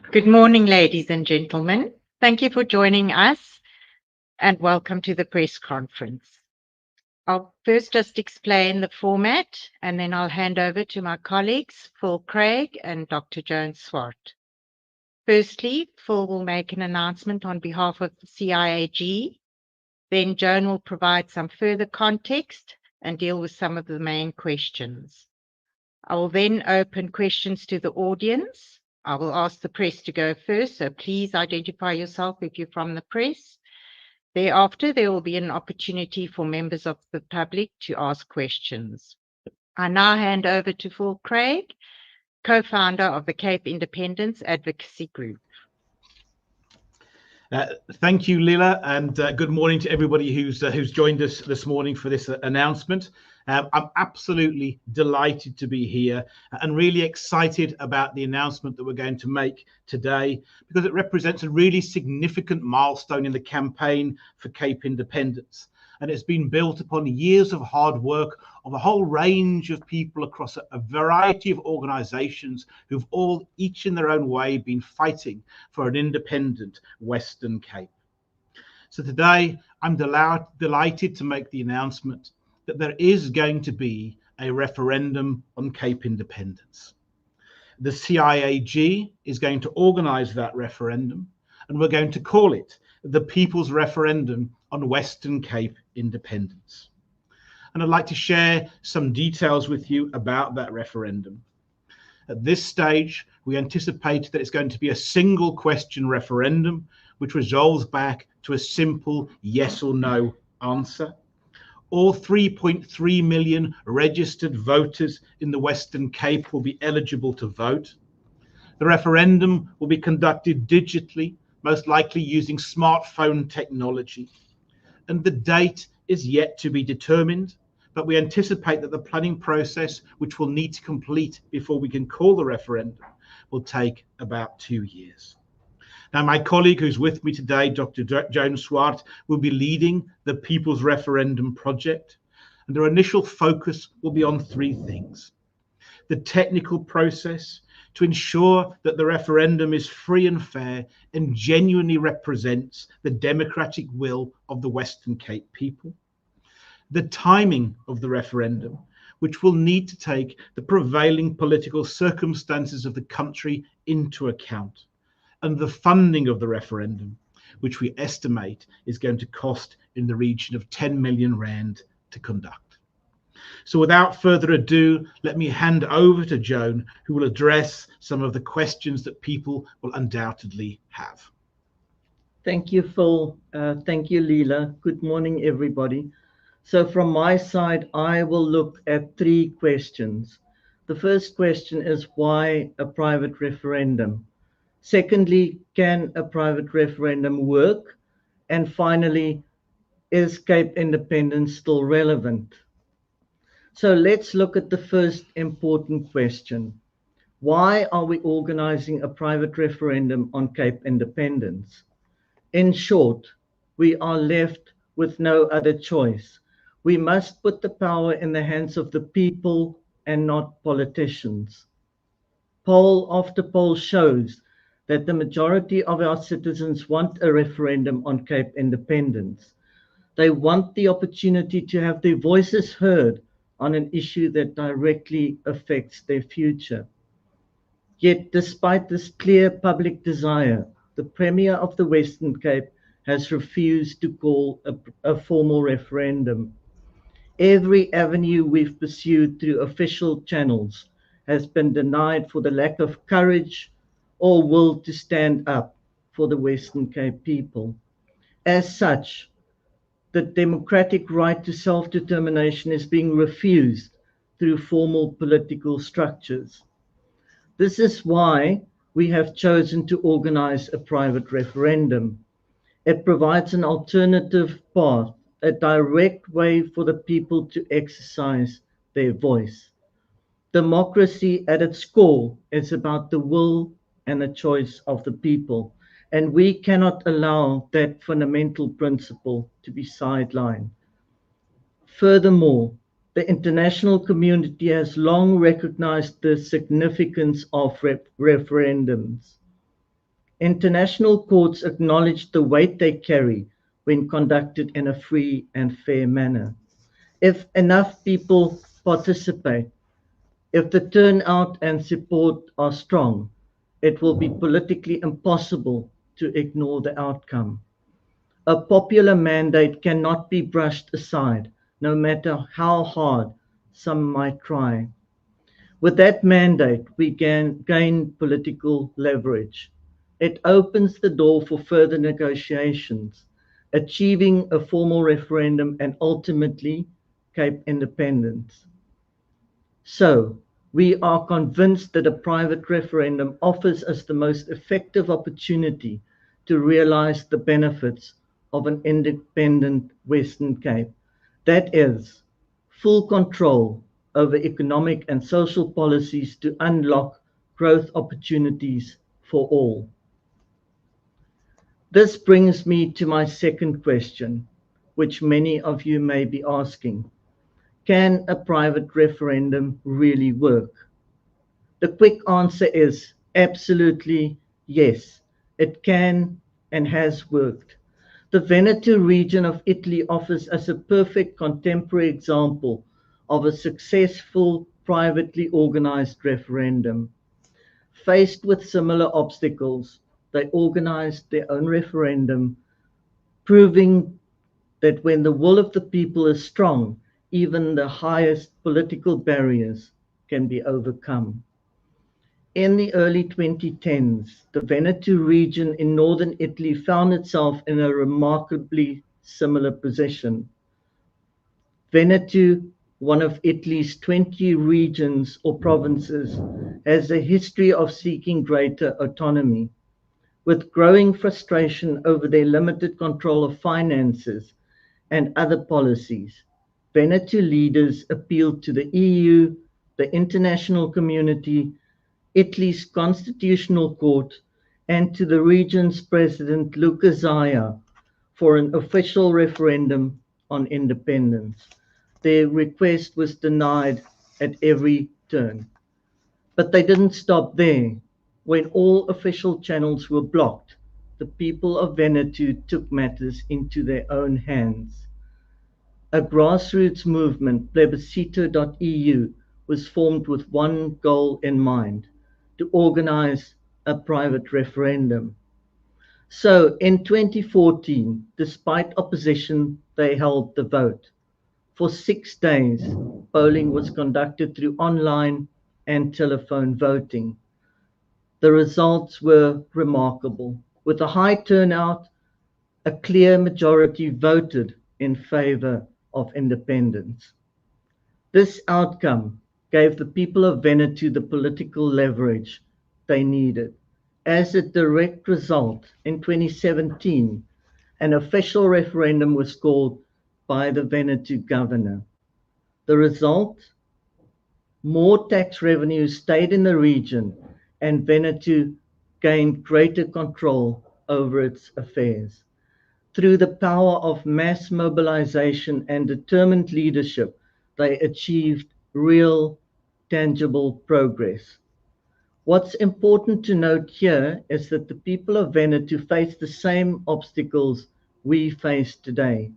Good morning, ladies and gentlemen. Thank you for joining us and welcome to the press conference. I'll first just explain the format and then I'll hand over to my colleagues, Phil Craig and Dr. Joan Swart. Firstly, Phil will make an announcement on behalf of the CIAG. Then Joan will provide some further context and deal with some of the main questions. I will then open questions to the audience. I will ask the press to go first, so please identify yourself if you're from the press. Thereafter, there will be an opportunity for members of the public to ask questions. I now hand over to Phil Craig, co-founder of the Cape Independence Advocacy Group. Thank you, Lila, and good morning to everybody who's joined us this morning for this announcement. I'm absolutely delighted to be here and really excited about the announcement that we're going to make today, because it represents a really significant milestone in the campaign for Cape independence. And it's been built upon years of hard work of a whole range of people across a variety of organisations who've all, each in their own way, been fighting for an independent Western Cape. So today, I'm delighted to make the announcement that there is going to be a referendum on Cape independence. The CIAG is going to organise that referendum, and we're going to call it the Peoples Referendum on Western Cape independence. And I'd like to share some details with you about that referendum. At this stage, we anticipate that it's going to be a single question referendum, which resolves back to a simple yes or no answer. All 3.3 million registered voters in the Western Cape will be eligible to vote. The referendum will be conducted digitally, most likely using smartphone technology. And the date is yet to be determined, but we anticipate that the planning process, which we'll need to complete before we can call the referendum, will take about 2 years. Now, my colleague who's with me today, Dr. Joan Swart, will be leading the People's Referendum project, and their initial focus will be on 3 things. The technical process to ensure that the referendum is free and fair and genuinely represents the democratic will of the Western Cape people. The timing of the referendum, which will need to take the prevailing political circumstances of the country into account. And the funding of the referendum, which we estimate is going to cost in the region of 10 million rand to conduct. So without further ado, let me hand over to Joan, who will address some of the questions that people will undoubtedly have. Thank you, Phil. Thank you, Leela. Good morning, everybody. So from my side, I will look at 3 questions. The first question is, why a private referendum? Secondly, can a private referendum work? And finally, is Cape independence still relevant? So let's look at the first important question. Why are we organizing a private referendum on Cape independence? In short, we are left with no other choice. We must put the power in the hands of the people and not politicians. Poll after poll shows that the majority of our citizens want a referendum on Cape independence. They want the opportunity to have their voices heard on an issue that directly affects their future. Yet, despite this clear public desire, the Premier of the Western Cape has refused to call a formal referendum. Every avenue we've pursued through official channels has been denied for the lack of courage or will to stand up for the Western Cape people. As such, the democratic right to self-determination is being refused through formal political structures. This is why we have chosen to organize a private referendum. It provides an alternative path, a direct way for the people to exercise their voice. Democracy at its core is about the will and the choice of the people, and we cannot allow that fundamental principle to be sidelined. Furthermore, the international community has long recognized the significance of referendums. International courts acknowledge the weight they carry when conducted in a free and fair manner. If enough people participate, if the turnout and support are strong, it will be politically impossible to ignore the outcome. A popular mandate cannot be brushed aside, no matter how hard some might try. With that mandate, we gain political leverage. It opens the door for further negotiations, achieving a formal referendum and ultimately Cape independence. So, we are convinced that a private referendum offers us the most effective opportunity to realize the benefits of an independent Western Cape. That is, full control over economic and social policies to unlock growth opportunities for all. This brings me to my second question, which many of you may be asking. Can a private referendum really work? The quick answer is absolutely yes. It can and has worked. The Veneto region of Italy offers us a perfect contemporary example of a successful privately organized referendum. Faced with similar obstacles, they organized their own referendum, proving that when the will of the people is strong, even the highest political barriers can be overcome. In the early 2010s, the Veneto region in northern Italy found itself in a remarkably similar position. Veneto, one of Italy's 20 regions or provinces, has a history of seeking greater autonomy. With growing frustration over their limited control of finances and other policies, Veneto leaders appealed to the EU, the international community, Italy's constitutional court, and to the region's president Luca Zaia for an official referendum on independence. Their request was denied at every turn. But they didn't stop there. When all official channels were blocked, the people of Veneto took matters into their own hands. A grassroots movement, plebiscito.eu, was formed with one goal in mind: to organize a private referendum. So in 2014, despite opposition, they held the vote. For 6 days, polling was conducted through online and telephone voting. The results were remarkable. With a high turnout, a clear majority voted in favor of independence. This outcome gave the people of Veneto the political leverage they needed. As a direct result, in 2017, an official referendum was called by the Veneto governor. The result? More tax revenues stayed in the region, and Veneto gained greater control over its affairs. Through the power of mass mobilization and determined leadership, they achieved real, tangible progress. What's important to note here is that the people of Veneto face the same obstacles we face today.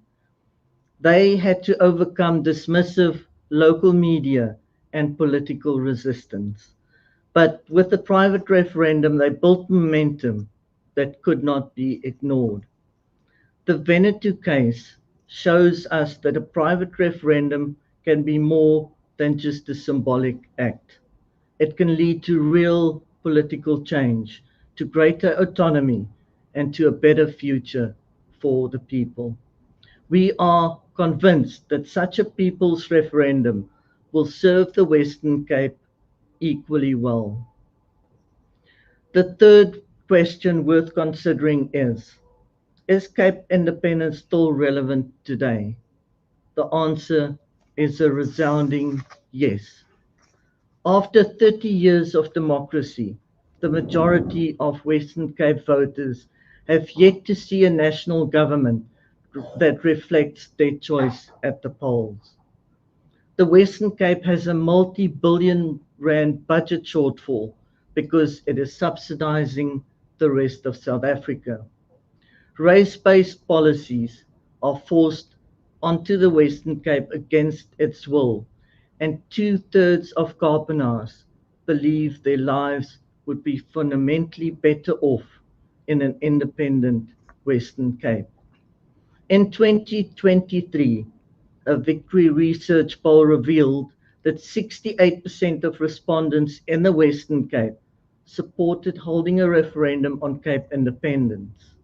They had to overcome dismissive local media and political resistance. But with the private referendum, they built momentum that could not be ignored. The Veneto case shows us that a private referendum can be more than just a symbolic act. It can lead to real political change, to greater autonomy, and to a better future for the people. We are convinced that such a people's referendum will serve the Western Cape equally well. The third question worth considering is Cape independence still relevant today? The answer is a resounding yes. After 30 years of democracy, the majority of Western Cape voters have yet to see a national government that reflects their choice at the polls. The Western Cape has a multi-billion rand budget shortfall because it is subsidizing the rest of South Africa. Race-based policies are forced onto the Western Cape against its will, and 2/3 of Kaapenaars believe their lives would be fundamentally better off in an independent Western Cape. In 2023, a Victory Research poll revealed that 68% of respondents in the Western Cape supported holding a referendum on Cape independence,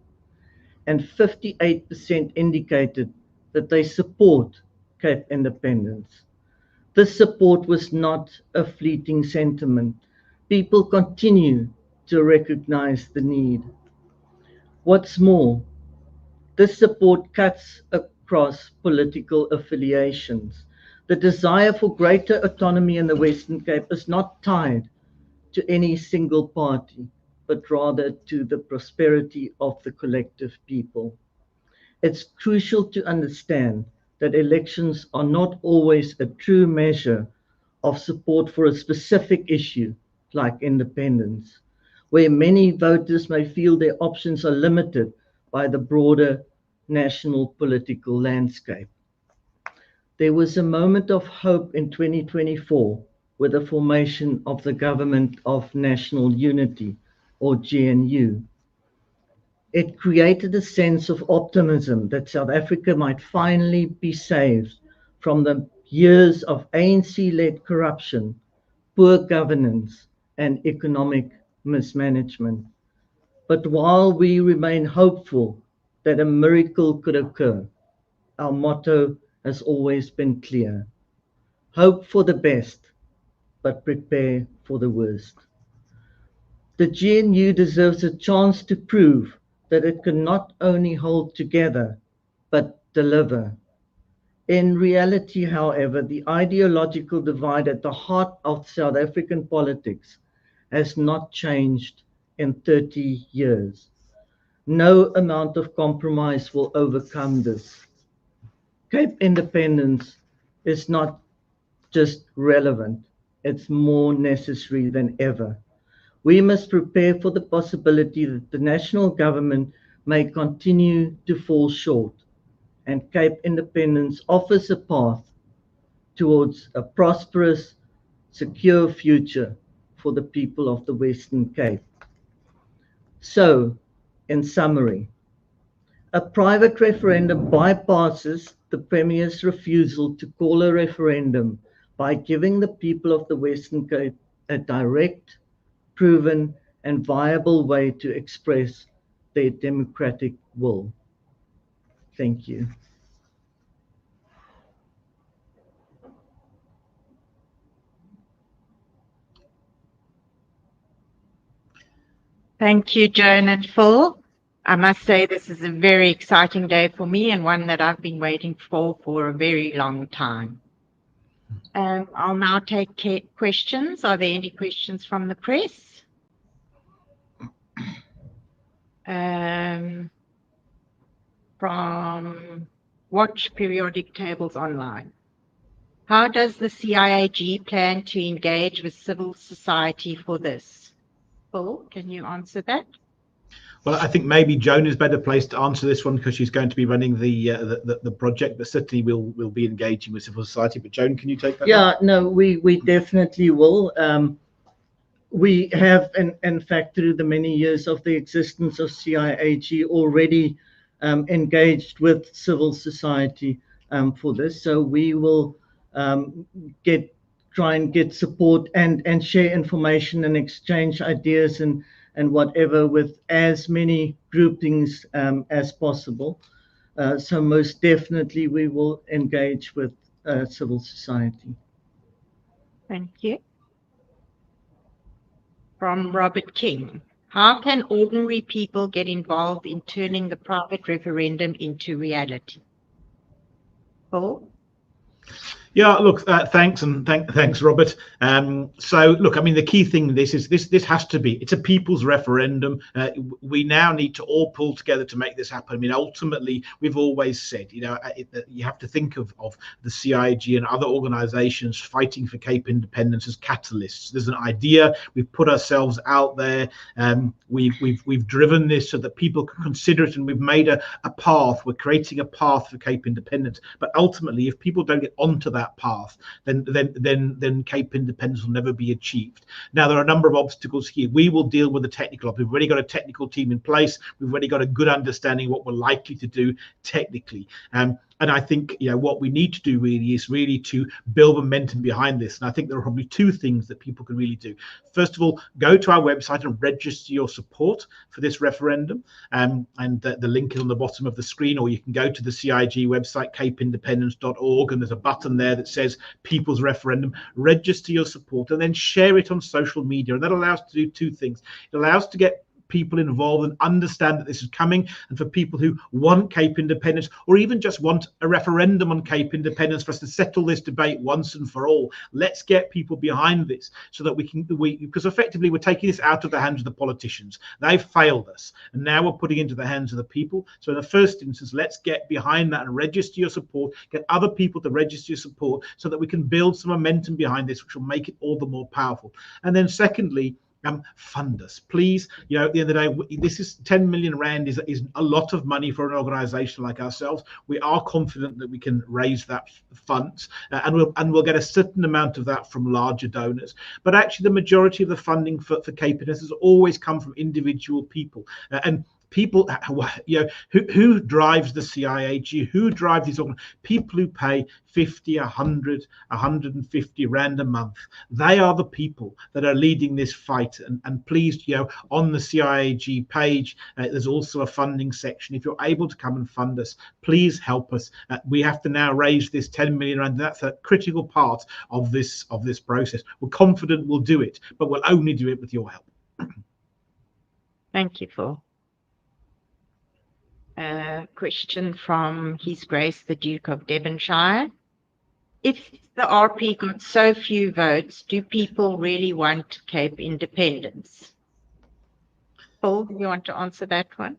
and 58% indicated that they support Cape independence. This support was not a fleeting sentiment. People continue to recognize the need. What's more, this support cuts across political affiliations. The desire for greater autonomy in the Western Cape is not tied to any single party, but rather to the prosperity of the collective people. It's crucial to understand that elections are not always a true measure of support for a specific issue like independence, where many voters may feel their options are limited by the broader national political landscape. There was a moment of hope in 2024 with the formation of the Government of National Unity, or GNU. It created a sense of optimism that South Africa might finally be saved from the years of ANC-led corruption, poor governance, and economic mismanagement. But while we remain hopeful that a miracle could occur, our motto has always been clear: hope for the best, but prepare for the worst. The GNU deserves a chance to prove that it can not only hold together, but deliver. In reality, however, the ideological divide at the heart of South African politics has not changed in 30 years. No amount of compromise will overcome this. Cape independence is not just relevant, it's more necessary than ever. We must prepare for the possibility that the national government may continue to fall short, and Cape independence offers a path towards a prosperous, secure future for the people of the Western Cape. So, in summary, a private referendum bypasses the Premier's refusal to call a referendum by giving the people of the Western Cape a direct, proven, and viable way to express their democratic will. Thank you. Thank you, Joan and Phil. I must say this is a very exciting day for me and one that I've been waiting for a very long time. I'll now take questions. Are there any questions from the press? From Watch Periodic Tables Online. How does the CIAG plan to engage with civil society for this? Phil, can you answer that? Well, I think maybe Joan is better placed to answer this one because she's going to be running the project, but certainly we'll be engaging with civil society. But Joan, can you take that? Yeah, no, we definitely will. We have, in fact, through the many years of the existence of CIAG, already engaged with civil society for this. So we will try and get support and share information and exchange ideas and whatever with as many groupings as possible. So most definitely we will engage with civil society. Thank you. From Robert King. How can ordinary people get involved in turning the private referendum into reality? Paul? Yeah, look, thanks, and thanks, Robert. So, look, I mean, the key thing this has to be, it's a people's referendum. We now need to all pull together to make this happen. I mean, ultimately, we've always said, you know, you have to think of the CIAG and other organisations fighting for Cape independence as catalysts. There's an idea. We've put ourselves out there. We've driven this so that people can consider it, and we've made a path. We're creating a path for Cape independence. But ultimately, if people don't get onto that path, then Cape independence will never be achieved. Now, there are a number of obstacles here. We will deal with the technical. We've already got a technical team in place. We've already got a good understanding of what we're likely to do technically. And I think, you know, what we need to do really is to build momentum behind this. And I think there are probably two things that people can really do. First of all, go to our website and register your support for this referendum. And the link is on the bottom of the screen, or you can go to the CIAG website, capeindependence.org, and there's a button there that says People's Referendum. Register your support and then share it on social media. And that allows to do two things. It allows to get people involved and understand that this is coming, and for people who want Cape independence, or even just want a referendum on Cape independence, for us to settle this debate once and for all. Let's get people behind this so that because effectively we're taking this out of the hands of the politicians. They've failed us, and now we're putting it into the hands of the people. So in the first instance, let's get behind that and register your support, get other people to register your support so that we can build some momentum behind this, which will make it all the more powerful. And then secondly, fund us, please. You know, at the end of the day, this is 10 million rand is a lot of money for an organisation like ourselves. We are confident that we can raise that funds, and we'll get a certain amount of that from larger donors. But actually, the majority of the funding for Cape has always come from individual people, and people, you know, who drives the CIAG, who drives these people who pay 50, 100, 150 rand a month. They are the people that are leading this fight. And please, you know, on the CIAG page, there's also a funding section. If you're able to come and fund us, please help us. We have to now raise this 10 million rand. That's a critical part of this process. We're confident we'll do it, but we'll only do it with your help. Thank you, Phil. Question from His Grace the Duke of Devonshire. If the RP got so few votes, do people really want Cape independence? Paul, do you want to answer that one?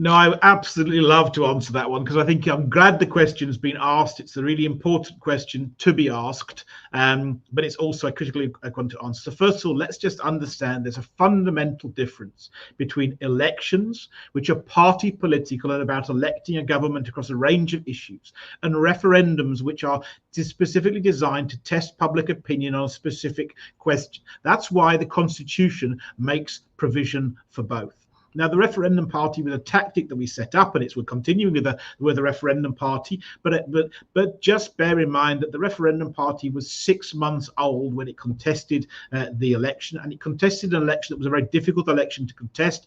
No, I would absolutely love to answer that one, because I think I'm glad the question's been asked. It's a really important question to be asked, but it's also a critical one to answer. So first of all, let's just understand there's a fundamental difference between elections, which are party political and about electing a government across a range of issues, and referendums, which are specifically designed to test public opinion on a specific question. That's why the Constitution makes provision for both. Now, the referendum party was a tactic that we set up, and we're continuing with the referendum party. But just bear in mind that the referendum party was 6 months old when it contested the election, and it contested an election that was a very difficult election to contest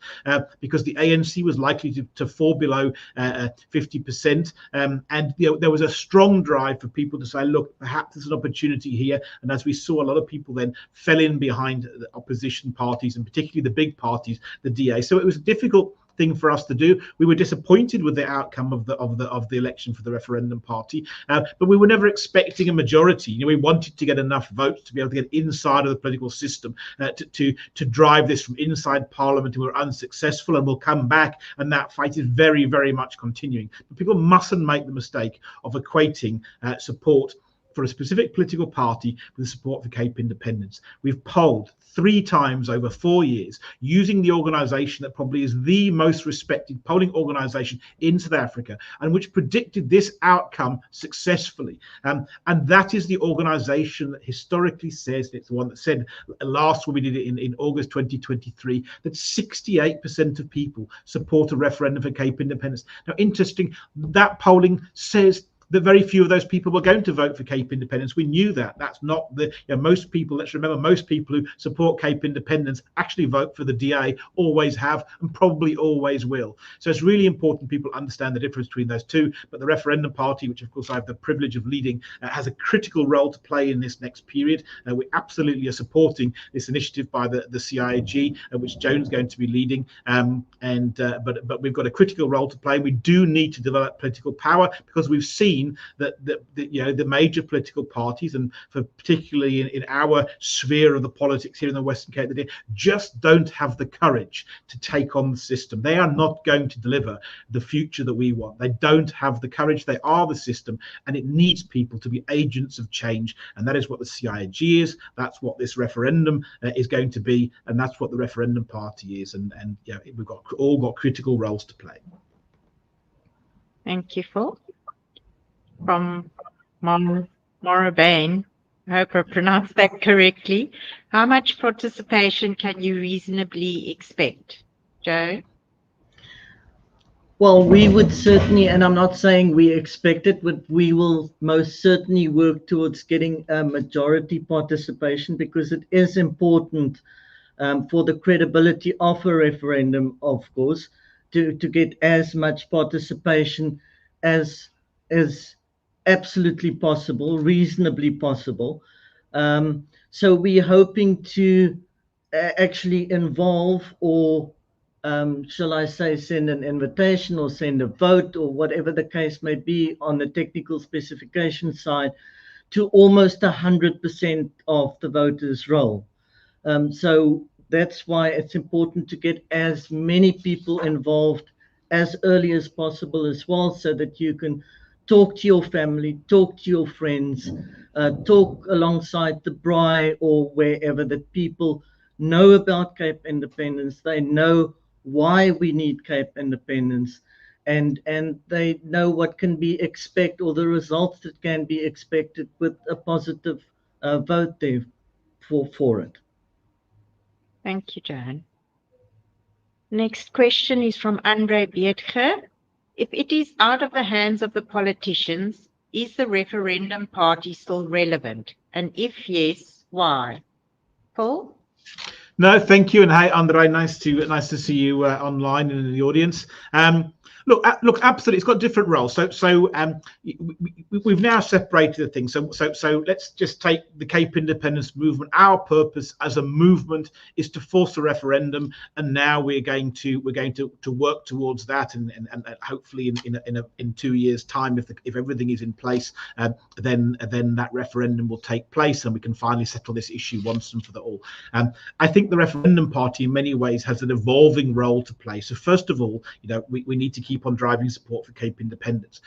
because the ANC was likely to fall below 50%, and you know, there was a strong drive for people to say, look, perhaps there's an opportunity here. And as we saw, a lot of people then fell in behind the opposition parties, and particularly the big parties, the DA. So it was a difficult thing for us to do. We were disappointed with the outcome of the election for the referendum party, but we were never expecting a majority. You know, we wanted to get enough votes to be able to get inside of the political system to drive this from inside Parliament. We were unsuccessful, and we'll come back, and that fight is very, very much continuing. But people mustn't make the mistake of equating support for a specific political party with support for Cape independence. We've polled 3 times over 4 years using the organisation that probably is the most respected polling organisation in South Africa, and which predicted this outcome successfully. And that is the organisation that historically says, it's the one that said last when we did it in August 2023, that 68% of people support a referendum for Cape independence. Now, interesting, that polling says that very few of those people were going to vote for Cape independence. We knew that. That's not the, you know, most people, let's remember, most people who support Cape independence actually vote for the DA, always have, and probably always will. So it's really important people understand the difference between those two. But the referendum party, which of course I have the privilege of leading, has a critical role to play in this next period. We absolutely are supporting this initiative by the CIAG, which Joan's going to be leading. But we've got a critical role to play. We do need to develop political power, because we've seen seen that the major political parties, and for particularly in our sphere of the politics here in the Western Cape, they just don't have the courage to take on the system. They are not going to deliver the future that we want. They don't have the courage. They are the system, and it needs people to be agents of change. And that is what the CIAG is. That's what this referendum is going to be, and that's what the referendum party is. And yeah, we've all got critical roles to play. Thank you, Phil. From Morabane, I hope I pronounced that correctly. How much participation can you reasonably expect, Joe? Well, we would certainly, and I'm not saying we expect it, but we will most certainly work towards getting a majority participation, because it is important for the credibility of a referendum, of course, to get as much participation as absolutely possible, reasonably possible. So we're hoping to actually involve, or shall I say, send an invitation or send a vote, or whatever the case may be on the technical specification side, to almost 100% of the voters' roll. So that's why it's important to get as many people involved as early as possible as well, so that you can talk to your family, talk to your friends, talk alongside the braai or wherever, that people know about Cape independence. They know why we need Cape independence, and they know what can be expected, or the results that can be expected, with a positive vote there for it. Thank you, Joan. Next question is from Andre Beetge. If it is out of the hands of the politicians, is the referendum party still relevant? And if yes, why? Paul? No, thank you, and hi, Andre. Nice to see you online and in the audience. Look, absolutely, it's got different roles. So we've now separated the things. So let's just take the Cape independence movement. Our purpose as a movement is to force a referendum, and now we're going to work towards that, and hopefully in 2 years' time, if everything is in place, then that referendum will take place, and we can finally settle this issue once and for all. I think the referendum party in many ways has an evolving role to play. So first of all, we need to keep on driving support for Cape independence.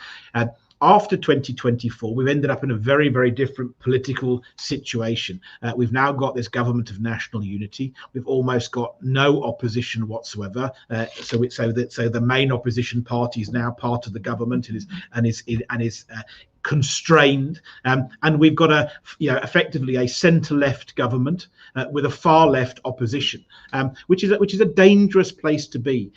After 2024, we've ended up in a very, very different political situation. We've now got this government of national unity. We've almost got no opposition whatsoever. So the main opposition party is now part of the government and is constrained, and we've got effectively a centre-left government with a far-left opposition, which is a dangerous place to be.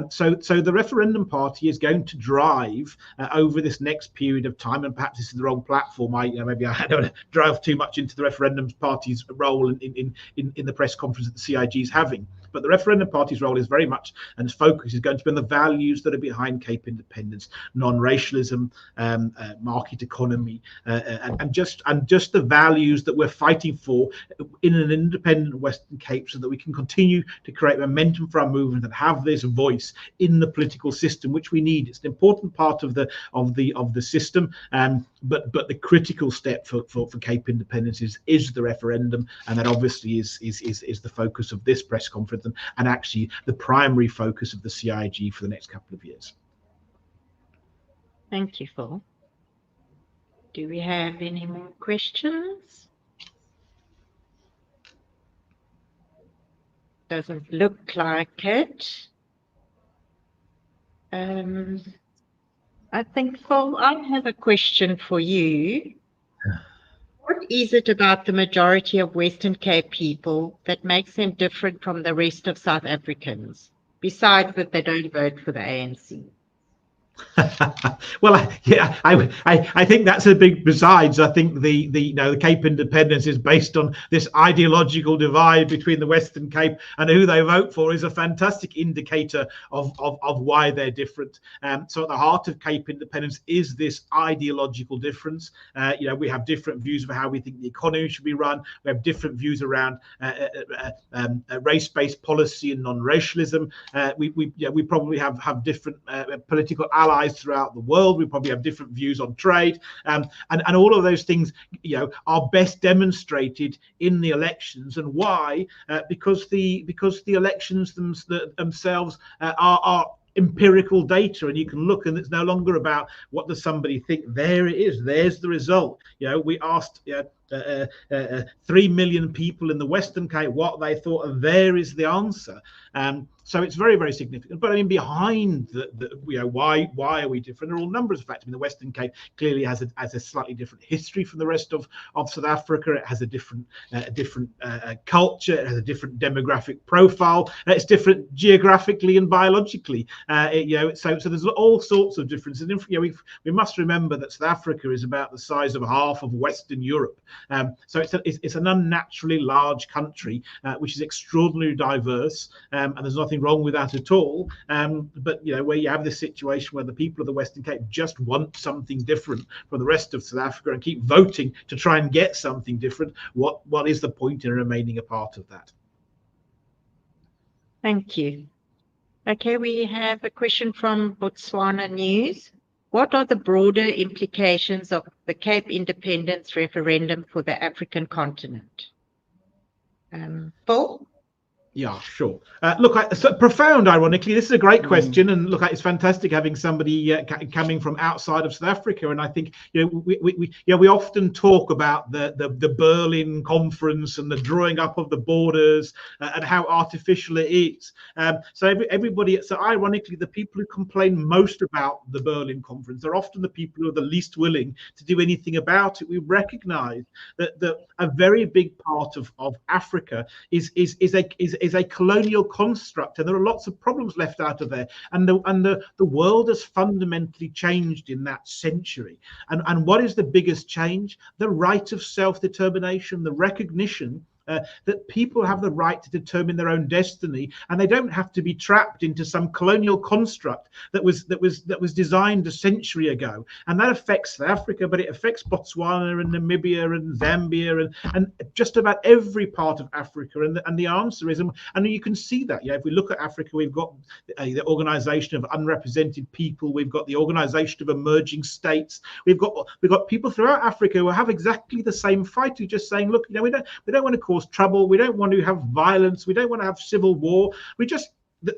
So the referendum party is going to drive over this next period of time, and perhaps this is the wrong platform. Maybe I don't want to drive too much into the referendum party's role in the press conference that the CIG is having. But the referendum party's role is very much, and its focus is going to be on the values that are behind Cape independence: non-racialism, market economy, and just the values that we're fighting for in an independent Western Cape, so that we can continue to create momentum for our movement and have this voice in the political system, which we need. It's an important part of the system, but the critical step for Cape independence is the referendum, and that obviously is the focus of this press conference, and actually the primary focus of the CIAG for the next couple of years. Thank you, Phil. Do we have any more questions? Doesn't look like it. I think, Phil, I have a question for you. What is it about the majority of Western Cape people that makes them different from the rest of South Africans, besides that they don't vote for the ANC? Well, I think that's a big besides. I think the Cape independence is based on this ideological divide between the Western Cape, and who they vote for is a fantastic indicator of why they're different. So at the heart of Cape independence is this ideological difference. We have different views of how we think the economy should be run. We have different views around race-based policy and non-racialism. We probably have different political allies throughout the world. We probably have different views on trade, and all of those things, are best demonstrated in the elections. And why? Because the elections themselves are empirical data, and you can look, and it's no longer about what does somebody think. There it is. There's the result. We asked 3 million people in the Western Cape what they thought, and there is the answer. So it's very, very significant. But I mean, behind why are we different? There are all numbers of factors. I mean, the Western Cape clearly has a slightly different history from the rest of South Africa. It has a different culture. It has a different demographic profile. It's different geographically and biologically. So there's all sorts of differences. We must remember that South Africa is about the size of half of Western Europe. So it's an unnaturally large country, which is extraordinarily diverse, and there's nothing wrong with that at all. But where you have this situation where the people of the Western Cape just want something different from the rest of South Africa and keep voting to try and get something different, what is the point in remaining a part of that? Thank you. Okay, we have a question from Botswana News. What are the broader implications of the Cape Independence referendum for the African continent? Paul? Yeah, sure. Look, so profound, ironically. This is a great question. And look, it's fantastic having somebody coming from outside of South Africa. And I think, we often talk about the Berlin conference and the drawing up of the borders and how artificial it is. So ironically, the people who complain most about the Berlin conference are often the people who are the least willing to do anything about it. We recognize that a very big part of Africa is a colonial construct, and there are lots of problems left out of there. And the world has fundamentally changed in that century. And what is the biggest change? The right of self-determination, the recognition that people have the right to determine their own destiny, and they don't have to be trapped into some colonial construct that was designed a century ago. And that affects South Africa, but it affects Botswana and Namibia and Zambia and just about every part of Africa. And the answer is, and you can see that. If we look at Africa, we've got the Organization of Unrepresented People, we've got the Organization of Emerging States, we've got people throughout Africa who have exactly the same fight, who just saying, look, we don't want to cause trouble, we don't want to have violence, we don't want to have civil war,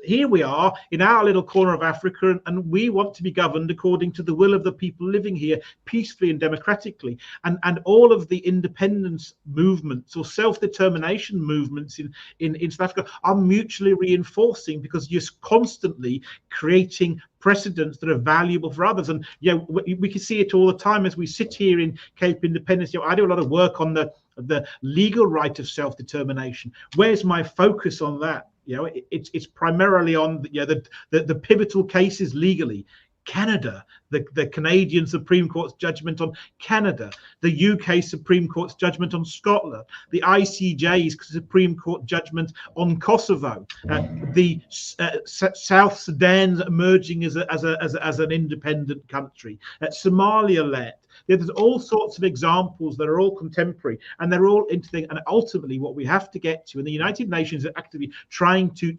here we are in our little corner of Africa, and we want to be governed according to the will of the people living here peacefully and democratically. And all of the independence movements or self-determination movements in South Africa are mutually reinforcing, because you're constantly creating precedents that are valuable for others. And we can see it all the time as we sit here in Cape Independence. I do a lot of work on the legal right of self-determination. Where's my focus on that? It's primarily on the pivotal cases legally. Canada, the Canadian Supreme Court's judgment on Canada, the UK Supreme Court's judgment on Scotland, the ICJ's Supreme Court judgment on Kosovo, the South Sudan emerging as an independent country, Somaliland. There's all sorts of examples that are all contemporary, and they're all interesting. And ultimately, what we have to get to, and the United Nations are actively trying to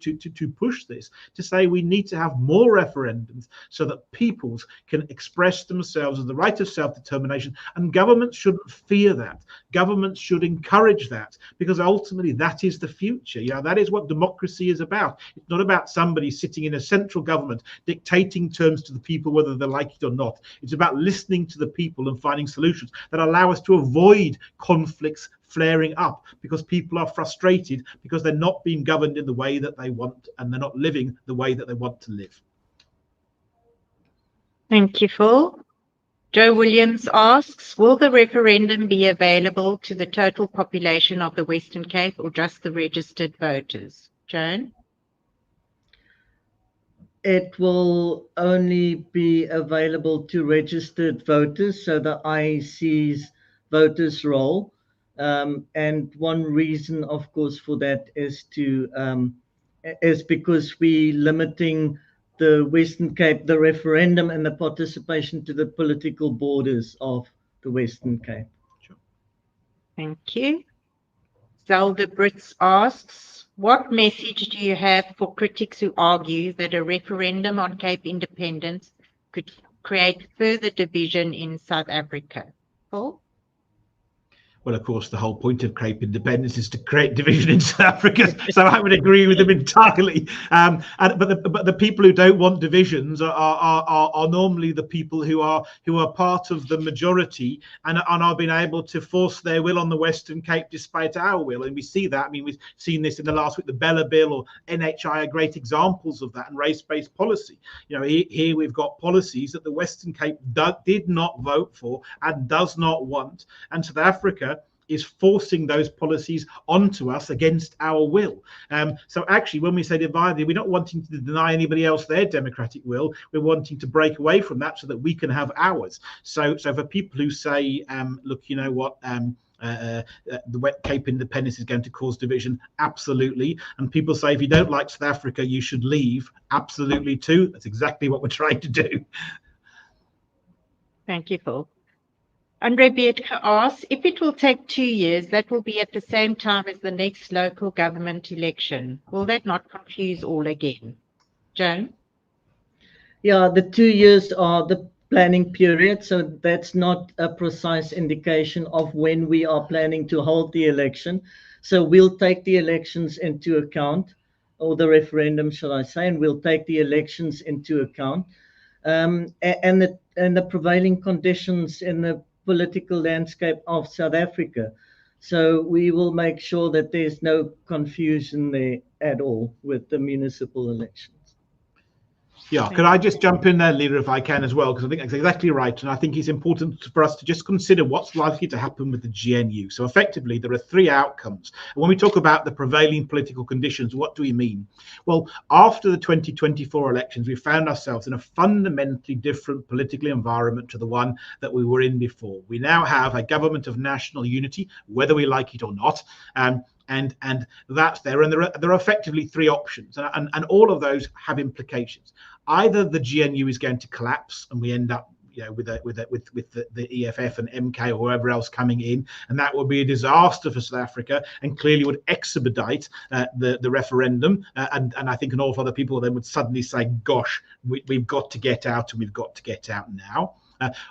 push this, to say we need to have more referendums so that peoples can express themselves as the right of self-determination. And governments shouldn't fear that. Governments should encourage that, because ultimately that is the future. That is what democracy is about. It's not about somebody sitting in a central government dictating terms to the people whether they like it or not. It's about listening to the people and finding solutions that allow us to avoid conflicts flaring up, because people are frustrated because they're not being governed in the way that they want, and they're not living the way that they want to live. Thank you, Phil. Joe Williams asks, will the referendum be available to the total population of the Western Cape or just the registered voters? Joan? It will only be available to registered voters, so the IEC's voters roll. And one reason, of course, for that is because we're limiting the Western Cape, the referendum, and the participation to the political borders of the Western Cape. Sure. Thank you. Zelda Brits asks, what message do you have for critics who argue that a referendum on Cape independence could create further division in South Africa? Paul? Well, of course, the whole point of Cape independence is to create division in South Africa. So I would agree with them entirely. But the people who don't want divisions are normally the people who are part of the majority and are being able to force their will on the Western Cape despite our will. And we see that. I mean, we've seen this in the last week. The Bella Bill or NHI are great examples of that, and race-based policy. You know, here we've got policies that the Western Cape did not vote for and does not want, and South Africa is forcing those policies onto us against our will. So actually, when we say divided, we're not wanting to deny anybody else their democratic will. We're wanting to break away from that so that we can have ours. So for people who say, look, you know what, the Cape independence is going to cause division, absolutely. And people say, if you don't like South Africa, you should leave, absolutely too. That's exactly what we're trying to do. Thank you, Paul. Andre Beetke asks, if it will take 2 years, that will be at the same time as the next local government election. Will that not confuse all again? Joan? Yeah, the 2 years are the planning period, so that's not a precise indication of when we are planning to hold the election. So we'll take the elections into account, or the referendum, shall I say, and we'll take the elections into account. And the prevailing conditions in the political landscape of South Africa. So we will make sure that there's no confusion there at all with the municipal elections. Yeah, could I just jump in there, Leader, if I can as well, because I think that's exactly right. And I think it's important for us to just consider what's likely to happen with the GNU. So effectively, there are 3 outcomes. And when we talk about the prevailing political conditions, what do we mean? Well, after the 2024 elections, we found ourselves in a fundamentally different political environment to the one that we were in before. We now have a government of national unity, whether we like it or not. And that's there. And there are effectively 3 options. And all of those have implications. Either the GNU is going to collapse and we end up, you know, with the EFF and MK or whoever else coming in, and that would be a disaster for South Africa and clearly would expedite the referendum. And I think an awful lot of people then would suddenly say, gosh, we've got to get out, and we've got to get out now.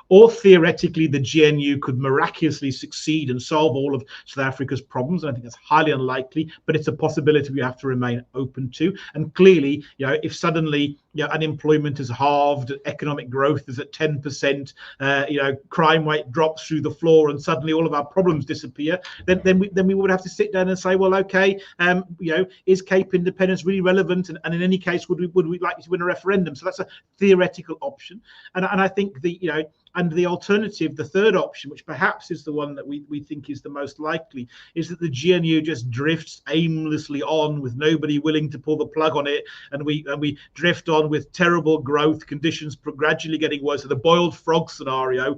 Or theoretically, the GNU could miraculously succeed and solve all of South Africa's problems. And I think that's highly unlikely, but it's a possibility we have to remain open to. And clearly, you know, if suddenly, you know, unemployment is halved, economic growth is at 10%, you know, crime rate drops through the floor, and suddenly all of our problems disappear, then we would have to sit down and say, well, okay, you know, is Cape independence really relevant? And in any case, would we like to win a referendum? So that's a theoretical option. And I think and the alternative, the third option, which perhaps is the one that we think is the most likely, is that the GNU just drifts aimlessly on with nobody willing to pull the plug on it, and we drift on with terrible growth conditions gradually getting worse. So the boiled frog scenario.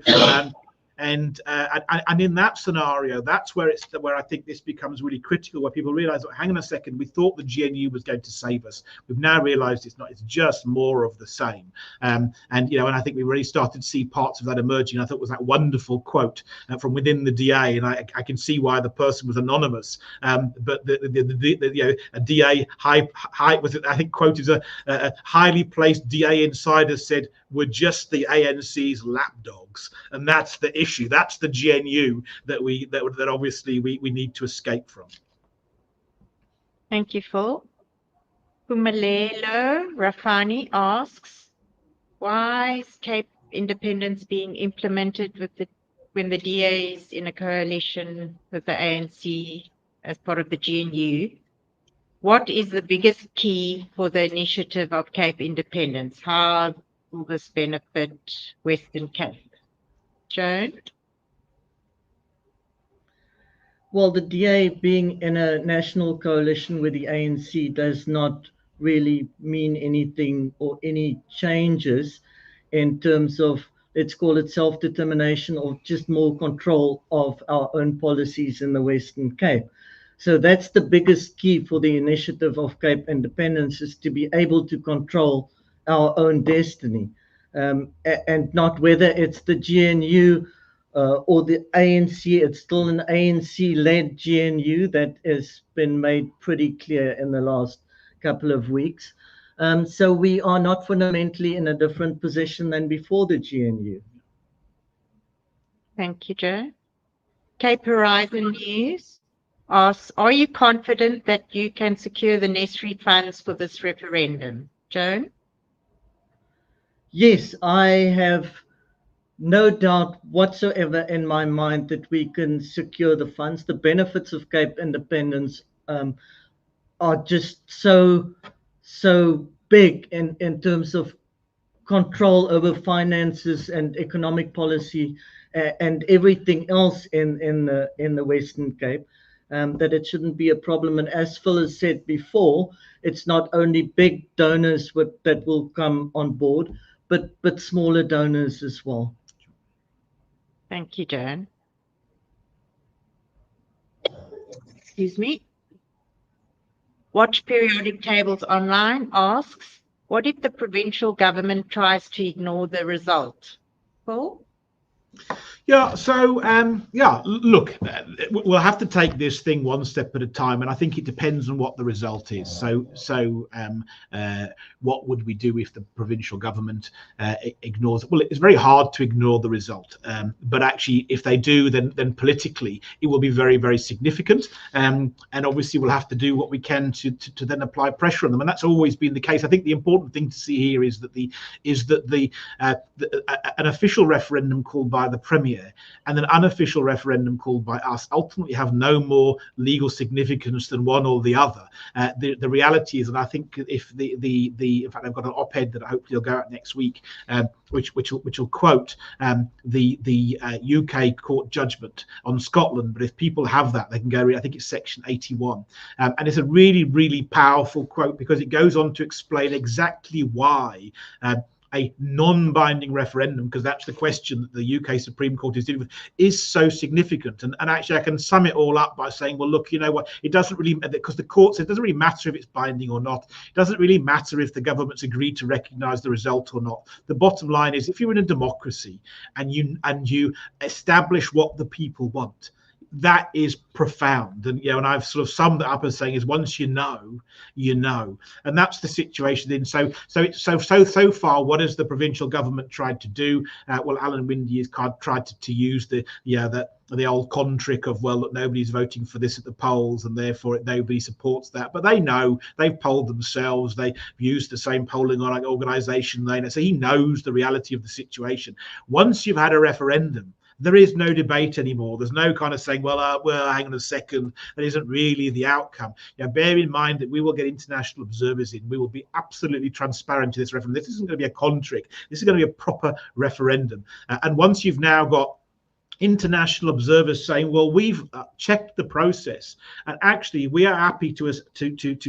And in that scenario, that's where I think this becomes really critical, where people realize, oh, hang on a second, we thought the GNU was going to save us. We've now realized it's not. It's just more of the same. And you know, and I think we really started to see parts of that emerging. I thought it was that wonderful quote from within the DA, and I can see why the person was anonymous. But the you know, a DA high was it? I think quoted a highly placed DA insider said, "We're just the ANC's lapdogs," and that's the issue. That's the GNU that obviously we need to escape from. Thank you, Phil. Pumelelo Rafani asks, why is Cape independence being implemented when the DA is in a coalition with the ANC as part of the GNU? What is the biggest key for the initiative of Cape independence? How will this benefit Western Cape? Joan? Well, the DA being in a national coalition with the ANC does not really mean anything or any changes in terms of, let's call it self-determination, or just more control of our own policies in the Western Cape. So that's the biggest key for the initiative of Cape independence, is to be able to control our own destiny, and not whether it's the GNU or the ANC. It's still an ANC-led GNU that has been made pretty clear in the last couple of weeks. So we are not fundamentally in a different position than before the GNU. Thank you, Joe. Cape Horizon News asks, are you confident that you can secure the necessary funds for this referendum? Joan? Yes, I have no doubt whatsoever in my mind that we can secure the funds. The benefits of Cape independence are just so big in terms of control over finances and economic policy and everything else in the Western Cape, that it shouldn't be a problem. And as Phil has said before, it's not only big donors that will come on board, but smaller donors as well. Thank you, Joan. Excuse me. Watch Periodic Tables Online asks, what if the provincial government tries to ignore the result? Paul? Yeah, so look, we'll have to take this thing one step at a time, and I think it depends on what the result is. What would we do if the provincial government ignores it? Well, it's very hard to ignore the result, but actually, if they do, then politically it will be very, very significant, and obviously we'll have to do what we can to then apply pressure on them, and that's always been the case. I think the important thing to see here is that an official referendum called by the Premier and an unofficial referendum called by us ultimately have no more legal significance than one or the other. The reality is, and I think if in fact I've got an op-ed that hopefully will go out next week, which will quote the UK court judgment on Scotland. But if people have that, they can go read. I think it's section 81, and it's a really, really powerful quote because it goes on to explain exactly why a non-binding referendum, because that's the question that the UK Supreme Court is dealing with, is so significant. And actually I can sum it all up by saying, well, look, you know what, it doesn't really, because the court said it doesn't really matter if it's binding or not. It doesn't really matter if the government's agreed to recognise the result or not. The bottom line is, if you're in a democracy and you establish what the people want, that is profound. And and I've sort of summed it up as saying is, once you know, and that's the situation. Then so far, what has the provincial government tried to do? Well, Alan Windey has tried to use the old con trick of, well, look, nobody's voting for this at the polls, and therefore nobody supports that. But they know, they've polled themselves. They've used the same polling organisation. So he knows the reality of the situation. Once you've had a referendum, there is no debate anymore. There's no kind of saying, well, hang on a second, that isn't really the outcome. Bear in mind that we will get international observers in. We will be absolutely transparent to this referendum. This isn't going to be a con trick. This is going to be a proper referendum. And once you've now got international observers saying, well, we've checked the process, and actually we are happy to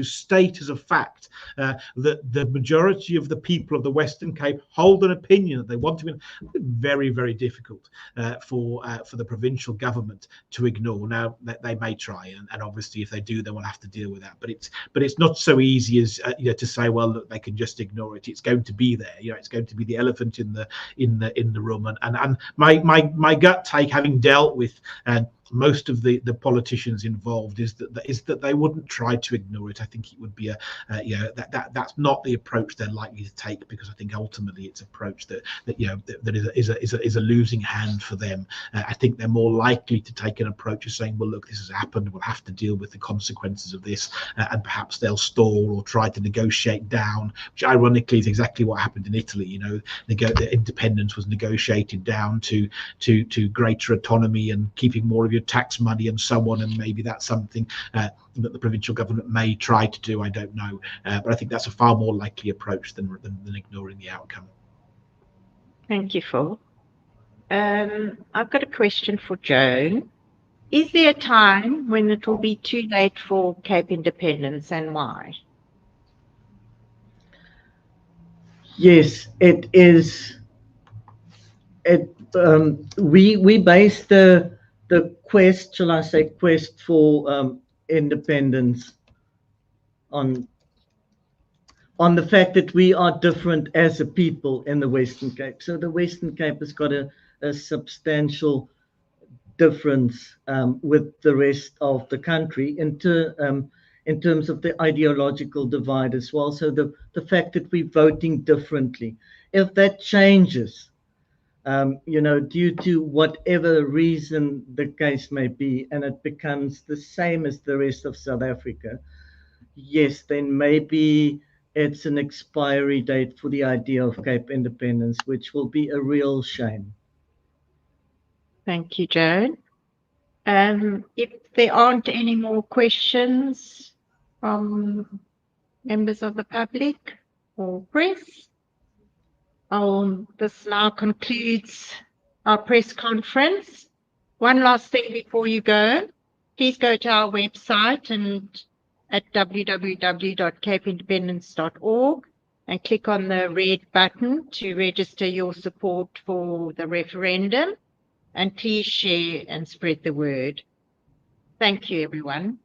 state as a fact that the majority of the people of the Western Cape hold an opinion that they want to win. Very, very difficult for the provincial government to ignore. Now they may try, and obviously if they do, then we'll have to deal with that. But it's not so easy as to say, well, look, they can just ignore it. It's going to be there. It's going to be the elephant in the room. And my gut take, having dealt with most of the politicians involved, is that they wouldn't try to ignore it. I think it would be that's not the approach they're likely to take, because I think ultimately it's an approach that is a losing hand for them. I think they're more likely to take an approach of saying, well, look, this has happened, we'll have to deal with the consequences of this, and perhaps they'll stall or try to negotiate down, which ironically is exactly what happened in Italy. The independence was negotiated down to greater autonomy and keeping more of your tax money and so on, and maybe that's something that the provincial government may try to do. I don't know, but I think that's a far more likely approach than ignoring the outcome. Thank you, Phil. I've got a question for Joan. Is there a time when it will be too late for Cape independence, and why? Yes, it is. We base the quest, shall I say, quest for independence on the fact that we are different as a people in the Western Cape. So the Western Cape has got a substantial difference with the rest of the country in in terms of the ideological divide as well. So the fact that we're voting differently, if that changes, due to whatever reason the case may be, and it becomes the same as the rest of South Africa, yes, then maybe it's an expiry date for the idea of Cape independence, which will be a real shame. Thank you, Joan. If there aren't any more questions from members of the public or press, this now concludes our press conference. One last thing before you go, please go to our website and at www.capeindependence.org and click on the red button to register your support for the referendum. And please share and spread the word. Thank you, everyone.